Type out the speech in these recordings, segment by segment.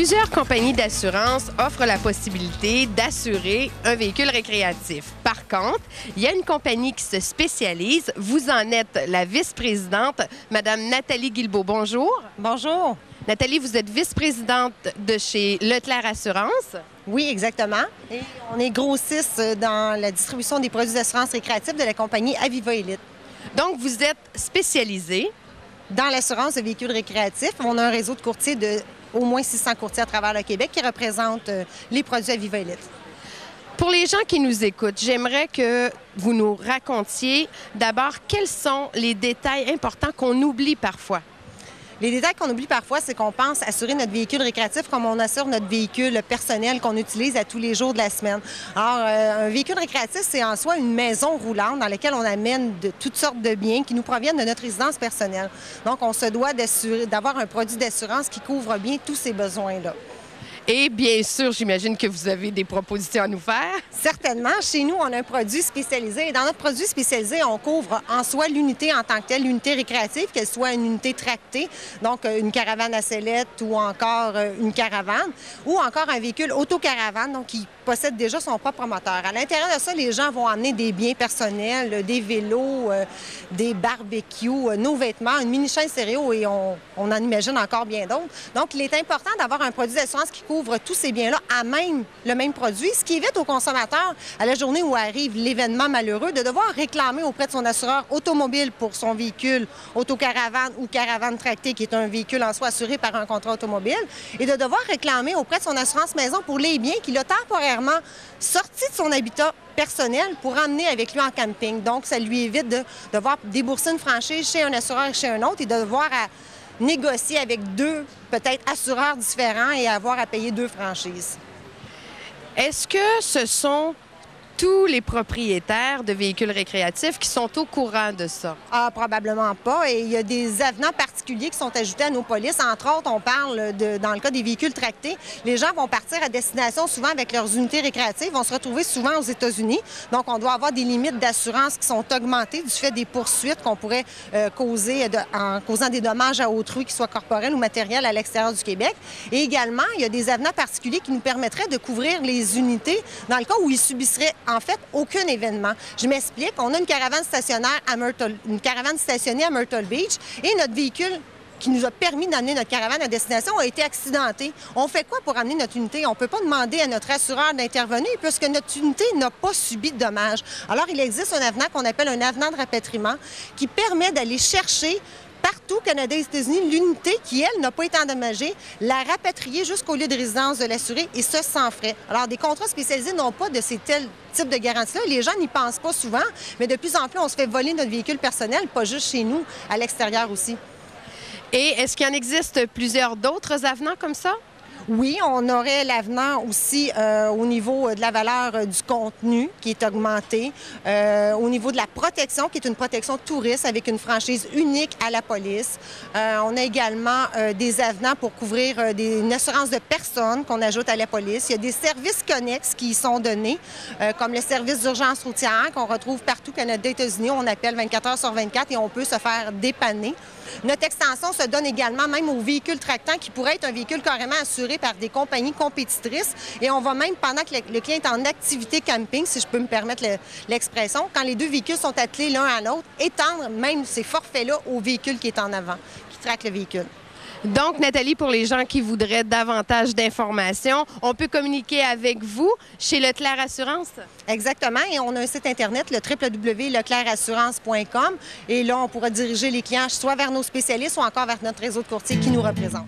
Plusieurs compagnies d'assurance offrent la possibilité d'assurer un véhicule récréatif. Par contre, il y a une compagnie qui se spécialise. Vous en êtes la vice-présidente, Madame Nathalie Guilbeault. Bonjour. Bonjour. Nathalie, vous êtes vice-présidente de chez Leclerc Assurance. Oui, exactement. Et on est grossiste dans la distribution des produits d'assurance récréative de la compagnie Aviva Élite. Donc, vous êtes spécialisée dans l'assurance de véhicules récréatifs. On a un réseau de courtiers de au moins 600 courtiers à travers le Québec qui représentent les produits Aviva Élite. Pour les gens qui nous écoutent, j'aimerais que vous nous racontiez d'abord quels sont les détails importants qu'on oublie parfois. Les détails qu'on oublie parfois, c'est qu'on pense assurer notre véhicule récréatif comme on assure notre véhicule personnel qu'on utilise à tous les jours de la semaine. Alors, un véhicule récréatif, c'est en soi une maison roulante dans laquelle on amène de toutes sortes de biens qui nous proviennent de notre résidence personnelle. Donc, on se doit d'avoir un produit d'assurance qui couvre bien tous ces besoins-là. Et bien sûr, j'imagine que vous avez des propositions à nous faire. Certainement. Chez nous, on a un produit spécialisé. Et dans notre produit spécialisé, on couvre en soi l'unité en tant que telle, l'unité récréative, qu'elle soit une unité tractée, donc une caravane à sellette ou encore une caravane, ou encore un véhicule autocaravane, donc qui possède déjà son propre moteur. À l'intérieur de ça, les gens vont amener des biens personnels, des vélos, des barbecues, nos vêtements, une mini-chaîne stéréo et on en imagine encore bien d'autres. Donc, il est important d'avoir un produit d'assurance qui couvre tous ces biens-là à le même produit, ce qui évite au consommateur, à la journée où arrive l'événement malheureux, de devoir réclamer auprès de son assureur automobile pour son véhicule autocaravane ou caravane tractée, qui est un véhicule en soi assuré par un contrat automobile, et de devoir réclamer auprès de son assurance maison pour les biens qu'il a temporairement sortis de son habitat personnel pour emmener avec lui en camping. Donc, ça lui évite de devoir débourser une franchise chez un assureur et chez un autre et de devoir négocier avec deux, peut-être, assureurs différents et avoir à payer deux franchises. Est-ce que ce sont tous les propriétaires de véhicules récréatifs qui sont au courant de ça? Ah, probablement pas. Et il y a des avenants particuliers qui sont ajoutés à nos polices. Entre autres, on parle dans le cas des véhicules tractés, les gens vont partir à destination souvent avec leurs unités récréatives, vont se retrouver souvent aux États-Unis. Donc, on doit avoir des limites d'assurance qui sont augmentées du fait des poursuites qu'on pourrait causer en causant des dommages à autrui, qu'ils soient corporels ou matériels, à l'extérieur du Québec. Et également, il y a des avenants particuliers qui nous permettraient de couvrir les unités dans le cas où ils subisseraient en fait aucun événement. Je m'explique. On a une caravane stationnaire une caravane stationnée à Myrtle Beach et notre véhicule qui nous a permis d'amener notre caravane à destination a été accidenté. On fait quoi pour amener notre unité? On ne peut pas demander à notre assureur d'intervenir puisque notre unité n'a pas subi de dommages. Alors, il existe un avenant qu'on appelle un avenant de rapatriement qui permet d'aller chercher partout au Canada et aux États-Unis, l'unité qui, elle, n'a pas été endommagée, la rapatrier jusqu'au lieu de résidence de l'assuré et ce, sans frais. Alors, des contrats spécialisés n'ont pas de ces tels types de garanties-là. Les gens n'y pensent pas souvent, mais de plus en plus, on se fait voler notre véhicule personnel, pas juste chez nous, à l'extérieur aussi. Et est-ce qu'il en existe plusieurs d'autres avenants comme ça? Oui, on aurait l'avenant aussi au niveau de la valeur du contenu qui est augmenté, au niveau de la protection qui est une protection touriste avec une franchise unique à la police. On a également des avenants pour couvrir une assurance de personnes qu'on ajoute à la police. Il y a des services connexes qui y sont donnés, comme le service d'urgence routière qu'on retrouve partout au Canada et aux États-Unis. On appelle 24 heures sur 24 et on peut se faire dépanner. Notre extension se donne également même aux véhicules tractants qui pourraient être un véhicule carrément assuré par des compagnies compétitrices. Et on va même, pendant que le client est en activité camping, si je peux me permettre l'expression, quand les deux véhicules sont attelés l'un à l'autre, étendre même ces forfaits-là au véhicule qui est en avant, qui traque le véhicule. Donc, Nathalie, pour les gens qui voudraient davantage d'informations, on peut communiquer avec vous chez Leclerc Assurance? Exactement. Et on a un site Internet, le www.leclercassurance.com. Et là, on pourra diriger les clients soit vers nos spécialistes ou encore vers notre réseau de courtiers qui nous représente.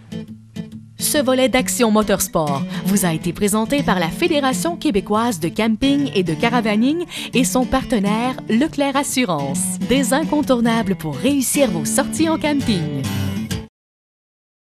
Ce volet d'Action Motorsport vous a été présenté par la Fédération québécoise de camping et de caravaning et son partenaire Leclerc Assurance. Des incontournables pour réussir vos sorties en camping.